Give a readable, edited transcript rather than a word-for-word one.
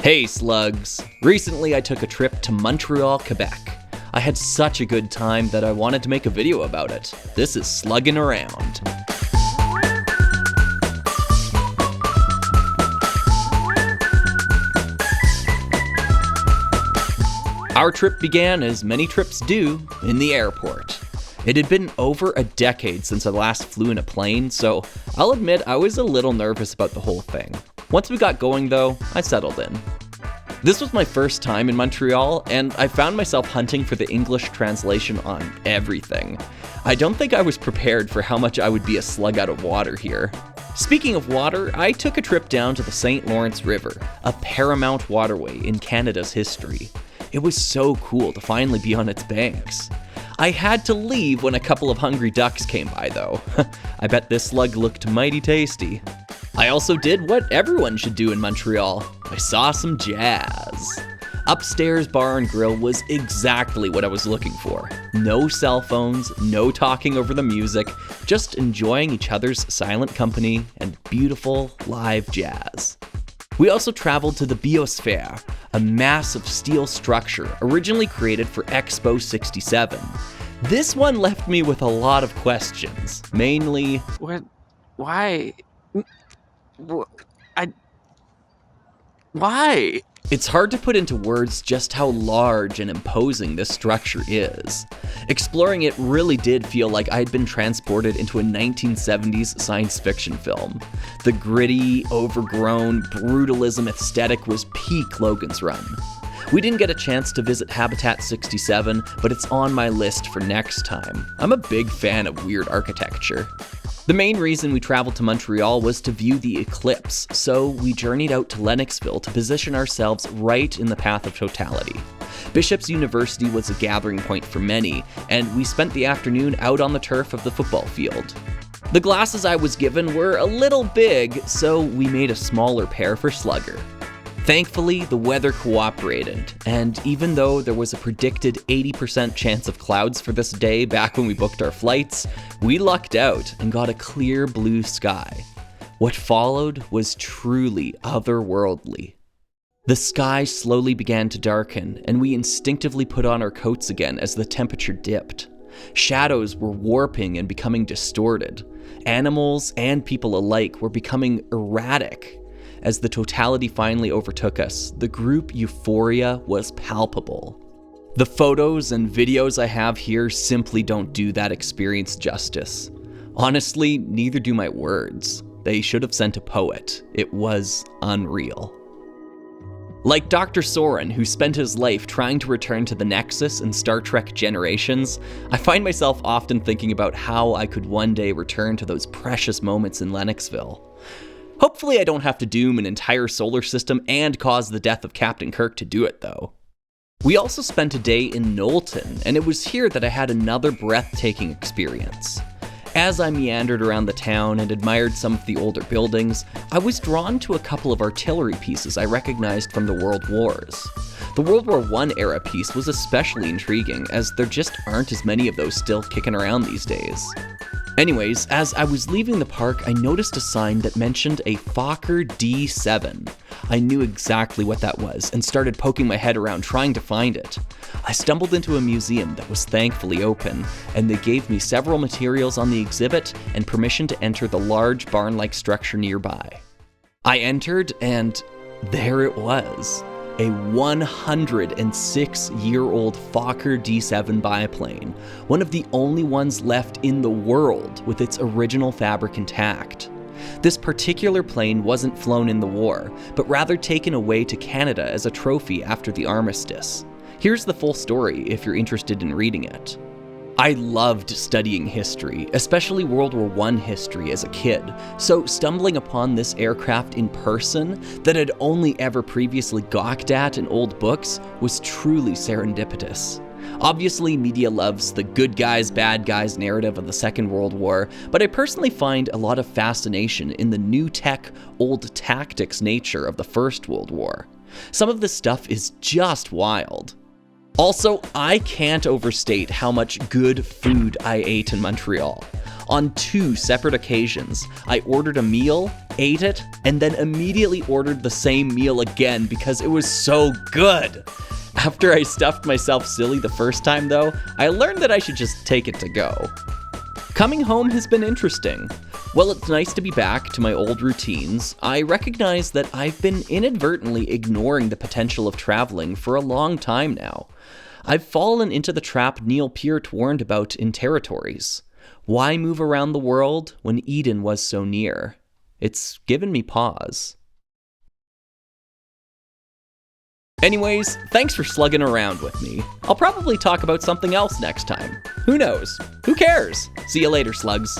Hey slugs! Recently I took a trip to Montreal, Quebec. I had such a good time that I wanted to make a video about it. This is Sluggin Around. Our trip began, as many trips do, in the airport. It had been over a decade since I last flew in a plane, so I'll admit I was a little nervous about the whole thing. Once we got going though, I settled in. This was my first time in Montreal, and I found myself hunting for the English translation on everything. I don't think I was prepared for how much I would be a slug out of water here. Speaking of water, I took a trip down to the St. Lawrence River, a paramount waterway in Canada's history. It was so cool to finally be on its banks. I had to leave when a couple of hungry ducks came by though. I bet this slug looked mighty tasty. I also did what everyone should do in Montreal. I saw some jazz. Upstairs bar and grill was exactly what I was looking for. No cell phones, no talking over the music, just enjoying each other's silent company and beautiful live jazz. We also traveled to the Biosphere, a massive steel structure originally created for Expo 67. This one left me with a lot of questions, mainly... What? Why? Why? It's hard to put into words just how large and imposing this structure is. Exploring it really did feel like I'd been transported into a 1970s science fiction film. The gritty, overgrown, brutalism aesthetic was peak Logan's Run. We didn't get a chance to visit Habitat 67, but it's on my list for next time. I'm a big fan of weird architecture. The main reason we traveled to Montreal was to view the eclipse, so we journeyed out to Lennoxville to position ourselves right in the path of totality. Bishop's University was a gathering point for many, and we spent the afternoon out on the turf of the football field. The glasses I was given were a little big, so we made a smaller pair for Slugger. Thankfully, the weather cooperated, and even though there was a predicted 80% chance of clouds for this day back when we booked our flights, we lucked out and got a clear blue sky. What followed was truly otherworldly. The sky slowly began to darken, and we instinctively put on our coats again as the temperature dipped. Shadows were warping and becoming distorted. Animals and people alike were becoming erratic. As the totality finally overtook us, the group euphoria was palpable. The photos and videos I have here simply don't do that experience justice. Honestly, neither do my words. They should have sent a poet. It was unreal. Like Dr. Soren, who spent his life trying to return to the Nexus in Star Trek Generations, I find myself often thinking about how I could one day return to those precious moments in Lennoxville. Hopefully I don't have to doom an entire solar system and cause the death of Captain Kirk to do it, though. We also spent a day in Knowlton, and it was here that I had another breathtaking experience. As I meandered around the town and admired some of the older buildings, I was drawn to a couple of artillery pieces I recognized from the World Wars. The World War I era piece was especially intriguing, as there just aren't as many of those still kicking around these days. Anyways, as I was leaving the park, I noticed a sign that mentioned a Fokker D7. I knew exactly what that was and started poking my head around trying to find it. I stumbled into a museum that was thankfully open, and they gave me several materials on the exhibit and permission to enter the large barn-like structure nearby. I entered, and there it was. A 106-year-old Fokker D7 biplane, one of the only ones left in the world with its original fabric intact. This particular plane wasn't flown in the war, but rather taken away to Canada as a trophy after the armistice. Here's the full story if you're interested in reading it. I loved studying history, especially World War I history as a kid, so stumbling upon this aircraft in person that I'd only ever previously gawked at in old books was truly serendipitous. Obviously, media loves the good guys, bad guys narrative of the Second World War, but I personally find a lot of fascination in the new tech, old tactics nature of the First World War. Some of this stuff is just wild. Also, I can't overstate how much good food I ate in Montreal. On 2 separate occasions, I ordered a meal ate it, and then immediately ordered the same meal again because it was so good. After I stuffed myself silly the first time though, I learned that I should just take it to go. Coming home has been interesting. While it's nice to be back to my old routines, I recognize that I've been inadvertently ignoring the potential of traveling for a long time now. I've fallen into the trap Neil Peart warned about in Territories. Why move around the world when Eden was so near? It's given me pause. Anyways, thanks for slugging around with me. I'll probably talk about something else next time. Who knows? Who cares? See you later, slugs.